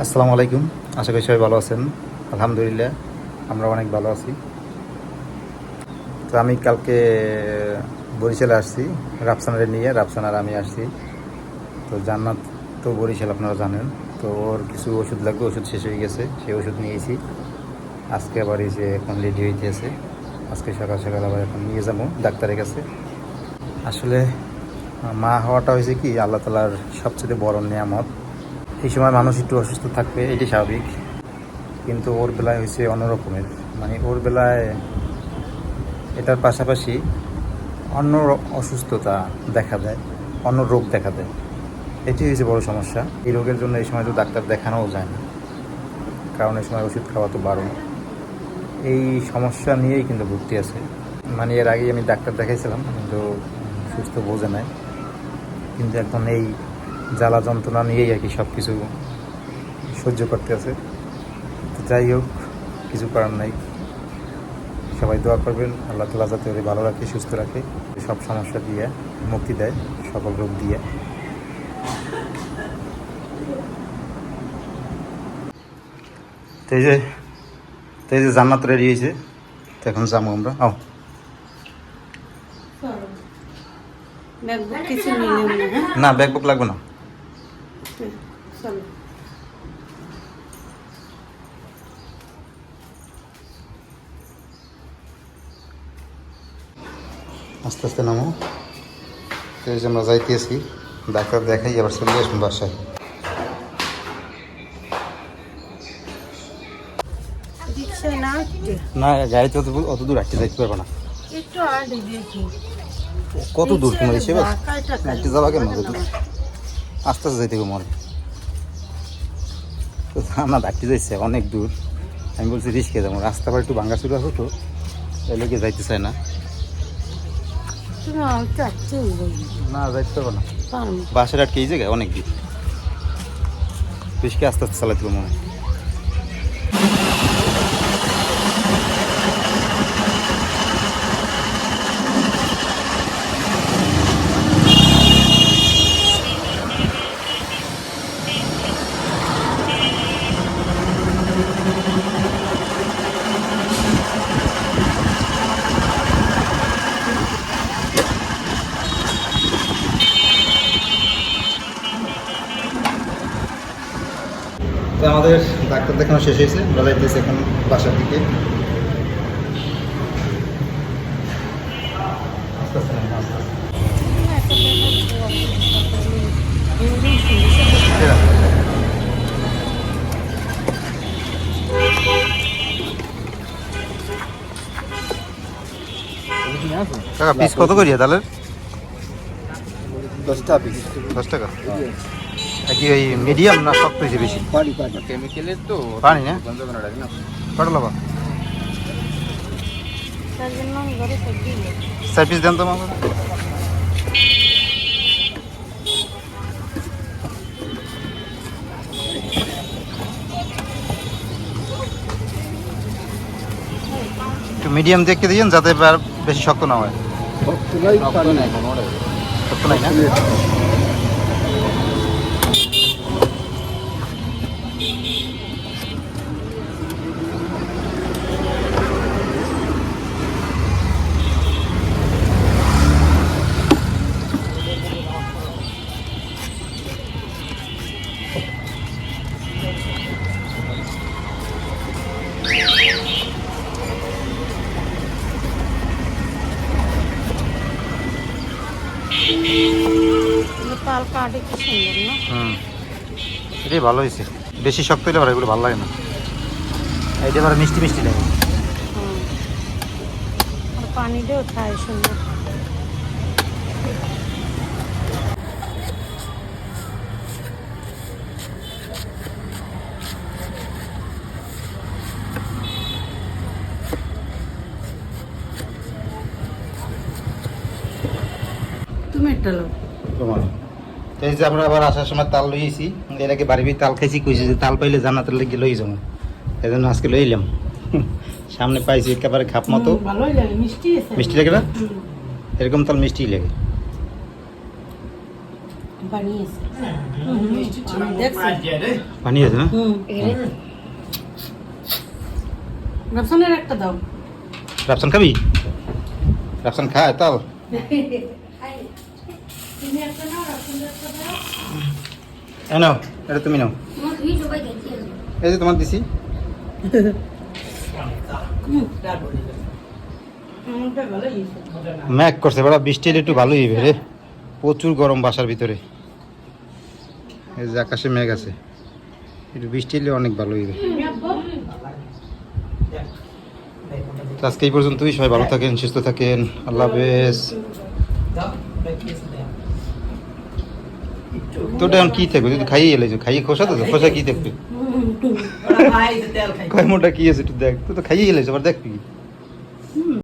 আসসালামু আলাইকুম। আশা করি সবাই ভালো আছেন। আলহামদুলিল্লাহ আমরা অনেক ভালো আছি। তো আমি কালকে বরিশালে আসছি রাফসানারে নিয়ে, রাফসান আর আমি আসছি। তো জান্নাত তো বরিশাল আপনারা জানেন। তো ওর কিছু ওষুধ লাগবে, ওষুধ শেষ হয়ে গেছে, সেই ওষুধ নিয়েছি। আজকে আবার এই যে এখন রেডি হইতেছে, আজকে সকাল সকাল আবার এখন নিয়ে যাবো ডাক্তারের কাছে। আসলে মা হওয়াটা হয়েছে কি আল্লাহ তালার সবচেয়ে বড় নিয়ামত। এই সময় মানুষ একটু অসুস্থ থাকবে, এটি স্বাভাবিক। কিন্তু ওর বেলায় হয়েছে অন্যরকমের, মানে ওর বেলায় এটার পাশাপাশি অন্য অসুস্থতা দেখা দেয়, অন্য রোগ দেখা দেয়। এটি হয়েছে বড় সমস্যা। এই রোগের জন্য এই সময় তো ডাক্তার দেখানোও যায় না, কারণ এই সময় ওষুধ খাওয়া তো বারণ। এই সমস্যা নিয়েই কিন্তু ভর্তি আছে। মানে এর আগেই আমি ডাক্তার দেখাইছিলাম, কিন্তু সুস্থ বোঝে নাই। কিন্তু এখন এই জ্বালা যন্ত্রণা নিয়েই আর কি সব কিছু সহ্য করতে আছে। যাই হোক, কিছু করার নাই। সবাই দোয়া করবেন আল্লাহ তাআলা যাতে ওদের ভালো রাখে, সুস্থ রাখে, সব সমস্যা দিয়ে মুক্তি দেয়, সকল রোগ দিয়ে। তো এই যে জান্নাত রেডি হয়েছে, তো এখন যাবো আমরা। না, ব্যাগ বুক লাগবে না। আস্তে আস্তে নামো। তো এই যে আমরা যাইতেছি, ডাক্তার দেখাই আবার চলে আসুন বাসায়। না, গাড়িতে অত দূর রাখতে যাইতে পারবো না। কত দূর তোমার হিসেবে রাখতে যাবা কেন? অত দূর আস্তে আস্তে যাইতে মনে তো না, ডাকতে যাইছে অনেক দূর। আমি বলছি রিস্কে যাবো, রাস্তা বার একটু ভাঙ্গা শুরু হতো, এলাকে যাইতে চায় না। না, যাইতে পারবো না, বাসের আটকে এই জায়গায় অনেক দূর। রিস্কে আস্তে আস্তে চালাতে মনে হয়। তো আমাদের ডাক্তার দেখানো শেষ হয়েছে, আমরা যাইতেছি এখন বাসার দিকে। কাকা পিস কত করিয়া তাহলে? 10 টাকা পিস। 10 টাকা কি ওই মিডিয়াম না শক্ত হয়েছে বেশি? কেমিক্যালের তো পানি না গন্ধ না কটা লবা 4 পিস দেন তো মামা। একটু মিডিয়াম দেখে দিয়েন যাতে বেশি শক্ত না হয়। শক্ত নাই না? এটাই ভালো হয়েছে। বেশি শক্ত হইলে এগুলো ভালো লাগে না, এইটা আবার মিষ্টি মিষ্টি লাগে। পানিটাও খায় সুন্দর। তুমি একটা লোক তোমার এই যে আমরা আবার আসার সময় তাল লইয়েছি, এর আগে বাড়ি তাল খাইছি, কইছি যে তাল পাইলে জান্নাতের লেগে লই যাবো, এই জন্য আজকে লইলাম। সামনে পাইছি একেবারে খাপ মতো, ভালোই লাগে, মিষ্টি মিষ্টি লাগে না? এরকম তাল মিষ্টি লাগে। বানিয়েছে পানি আছে না? রাফসানের একটা দাও। রাফসান খাবি? রাফসান খায় তাও? তুমি একটা নাও, রাফসানের একটা দাও। নাও, এটা তুমি নাও। এই যে তোমার দিছি। আমারটা ভালো হয়েছে। ম্যাক করছে বড়, বৃষ্টি এলে একটু ভালোই হবে রে। প্রচুর গরম বাসার ভিতরে। এই যে আকাশে মেঘ আছে, একটু বৃষ্টি এলে অনেক ভালো হইবে। তো আজকে এই পর্যন্তই, সবাই ভালো থাকেন, সুস্থ থাকেন, আল্লাহ হাফেজ। তোটা এখন কি থাকবে, তুই খাইয়ে এলে খাইয়ে খোসা তো খোসা কি থাকবে, কয় মোটা কি আছে একটু দেখ, তুই তো খাইয়ে এলেছ আবার দেখবি।